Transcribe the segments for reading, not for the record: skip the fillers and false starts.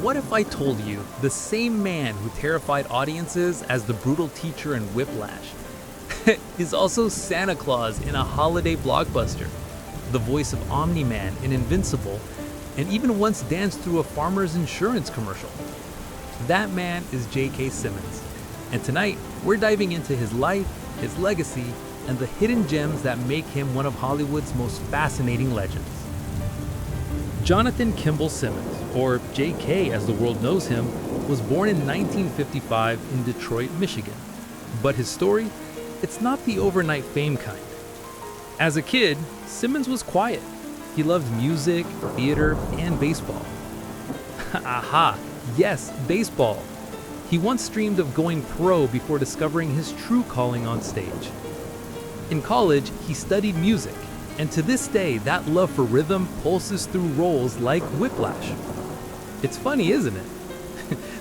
What if I told you the same man who terrified audiences as the brutal teacher in Whiplash is also Santa Claus in a holiday blockbuster, the voice of Omni-Man in Invincible, and even once danced through a farmer's insurance commercial? That man is J.K. Simmons, and tonight we're diving into his life, his legacy, and the hidden gems that make him one of Hollywood's most fascinating legends. Jonathan Kimball Simmons, or J.K. as the world knows him, was born in 1955 in Detroit, Michigan. But his story, it's not the overnight fame kind. As a kid, Simmons was quiet. He loved music, theater, and baseball. Aha, yes, baseball. He once dreamed of going pro before discovering his true calling on stage. In college, he studied music, and to this day, that love for rhythm pulses through roles like Whiplash. It's funny, isn't it?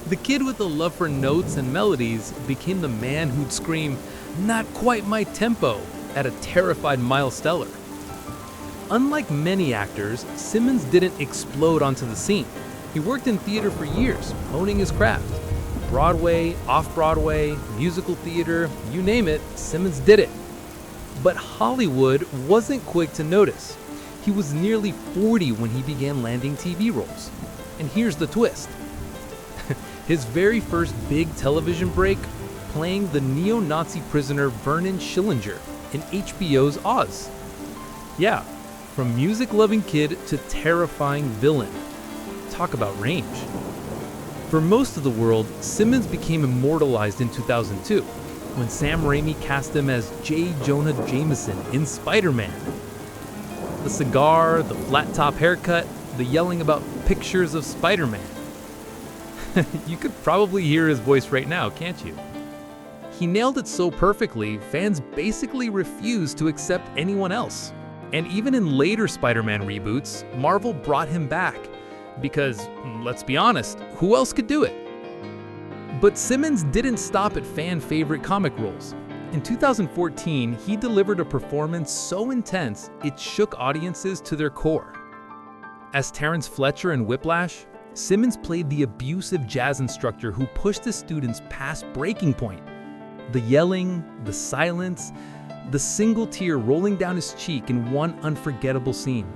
The kid with a love for notes and melodies became the man who'd scream, "Not quite my tempo," at a terrified Miles Teller. Unlike many actors, Simmons didn't explode onto the scene. He worked in theater for years, honing his craft. Broadway, off-Broadway, musical theater, you name it, Simmons did it. But Hollywood wasn't quick to notice. He was nearly 40 when he began landing TV roles. And here's the twist. His very first big television break, playing the neo-Nazi prisoner Vernon Schillinger in HBO's Oz. Yeah, from music-loving kid to terrifying villain. Talk about range. For most of the world, Simmons became immortalized in 2002. When Sam Raimi cast him as J. Jonah Jameson in Spider-Man. The cigar, the flat-top haircut, the yelling about pictures of Spider-Man. You could probably hear his voice right now, can't you? He nailed it so perfectly, fans basically refused to accept anyone else. And even in later Spider-Man reboots, Marvel brought him back. Because, let's be honest, who else could do it? But Simmons didn't stop at fan-favorite comic roles. In 2014, he delivered a performance so intense it shook audiences to their core. As Terrence Fletcher in Whiplash, Simmons played the abusive jazz instructor who pushed his students past breaking point. The yelling, the silence, the single tear rolling down his cheek in one unforgettable scene.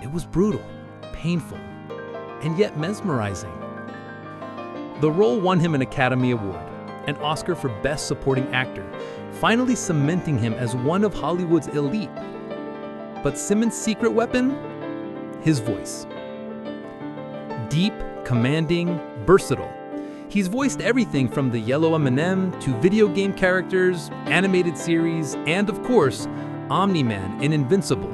It was brutal, painful, and yet mesmerizing. The role won him an Academy Award, an Oscar for Best Supporting Actor, finally cementing him as one of Hollywood's elite. But Simmons' secret weapon? His voice. Deep, commanding, versatile. He's voiced everything from the Yellow M&M to video game characters, animated series, and of course, Omni-Man in Invincible.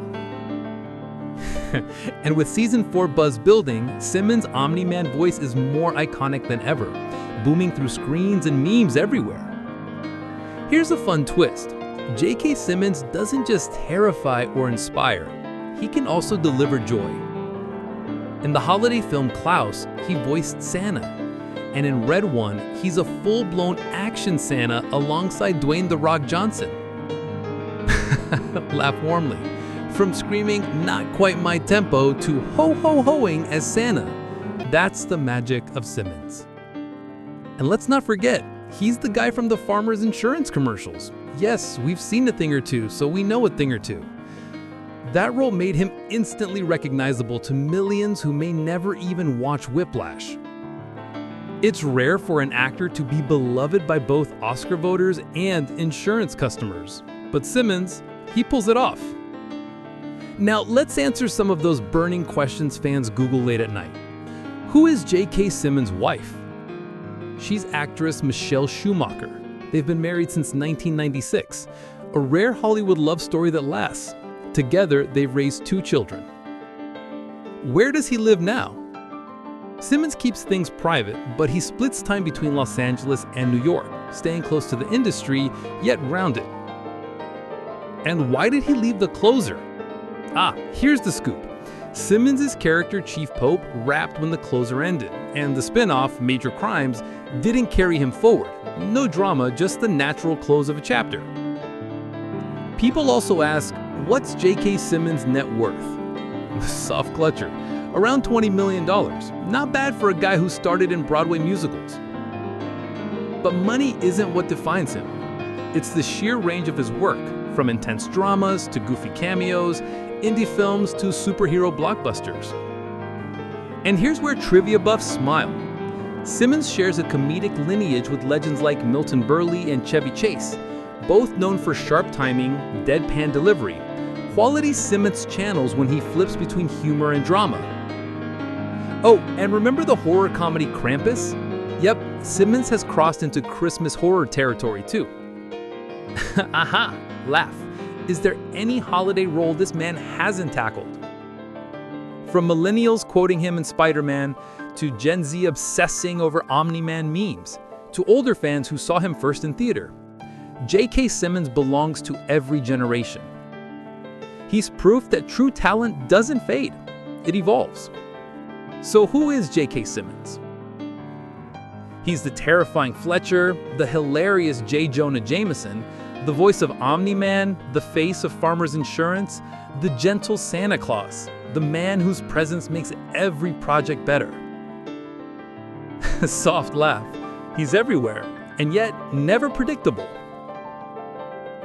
And with Season 4 buzz building, Simmons' Omni-Man voice is more iconic than ever, booming through screens and memes everywhere. Here's a fun twist. J.K. Simmons doesn't just terrify or inspire, he can also deliver joy. In the holiday film Klaus, he voiced Santa. And in Red One, he's a full-blown action Santa alongside Dwayne "The Rock" Johnson. Laugh warmly. From screaming, "Not quite my tempo," to ho-ho-hoing as Santa. That's the magic of Simmons. And let's not forget, he's the guy from the farmer's insurance commercials. Yes, we've seen a thing or two, so we know a thing or two. That role made him instantly recognizable to millions who may never even watch Whiplash. It's rare for an actor to be beloved by both Oscar voters and insurance customers. But Simmons, he pulls it off. Now, let's answer some of those burning questions fans Google late at night. Who is J.K. Simmons' wife? She's actress Michelle Schumacher. They've been married since 1996, a rare Hollywood love story that lasts. Together, they've raised 2 children. Where does he live now? Simmons keeps things private, but he splits time between Los Angeles and New York, staying close to the industry, yet grounded. And why did he leave The Closer? Here's the scoop. Simmons' character Chief Pope rapped when The Closer ended, and the spin-off, Major Crimes, didn't carry him forward. No drama, just the natural close of a chapter. People also ask, what's J.K. Simmons' net worth? Soft clutcher. around $20 million. Not bad for a guy who started in Broadway musicals. But money isn't what defines him. It's the sheer range of his work, from intense dramas to goofy cameos, indie films to superhero blockbusters. And here's where trivia buffs smile. Simmons shares a comedic lineage with legends like Milton Berle and Chevy Chase, both known for sharp timing, deadpan delivery, quality Simmons channels when he flips between humor and drama. Oh, and remember the horror comedy Krampus? Yep, Simmons has crossed into Christmas horror territory too. Aha, laugh. Is there any holiday role this man hasn't tackled? From millennials quoting him in Spider-Man, to Gen Z obsessing over Omni-Man memes, to older fans who saw him first in theater, J.K. Simmons belongs to every generation. He's proof that true talent doesn't fade, it evolves. So who is J.K. Simmons? He's the terrifying Fletcher, the hilarious J. Jonah Jameson, the voice of Omni-Man, the face of Farmers Insurance, the gentle Santa Claus, the man whose presence makes every project better. Soft laugh. He's everywhere, and yet never predictable.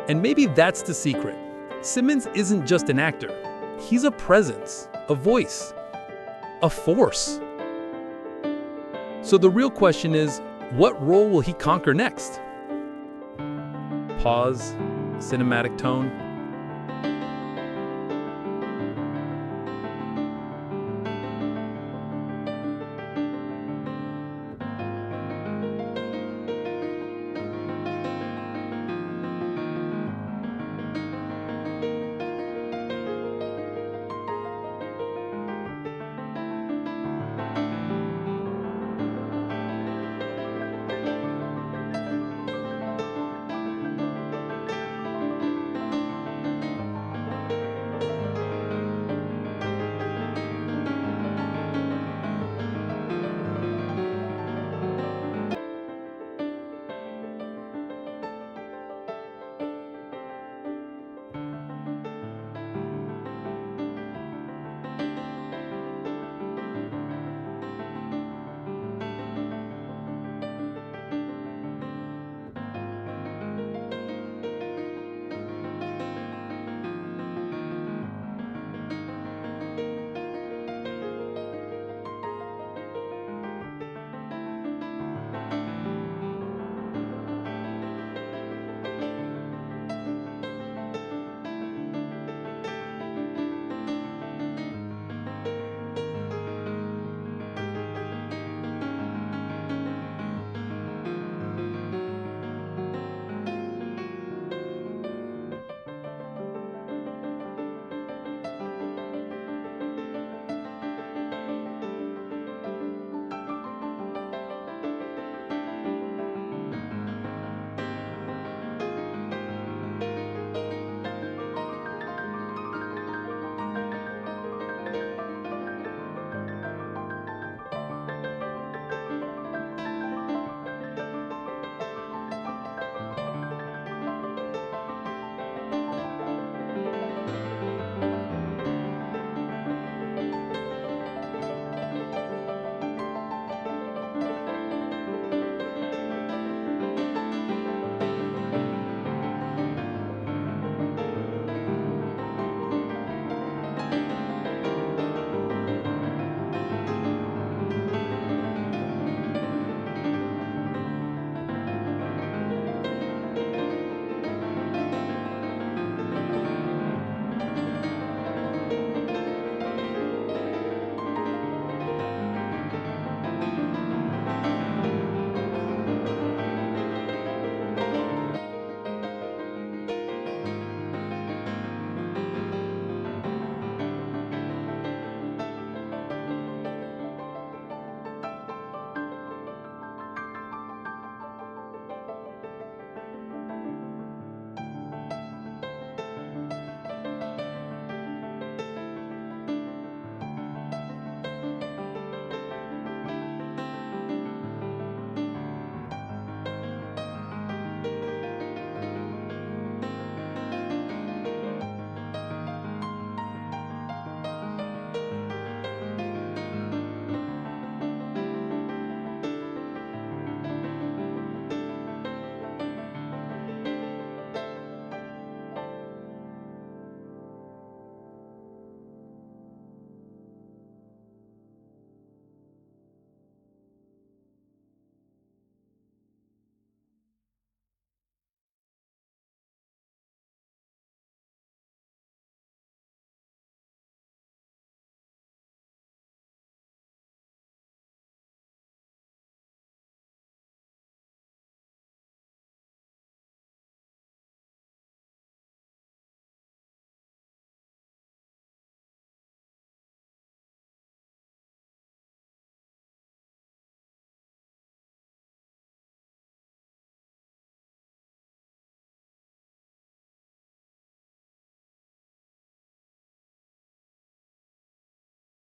And maybe that's the secret. Simmons isn't just an actor. He's a presence, a voice, a force. So the real question is, what role will he conquer next? Pause, cinematic tone.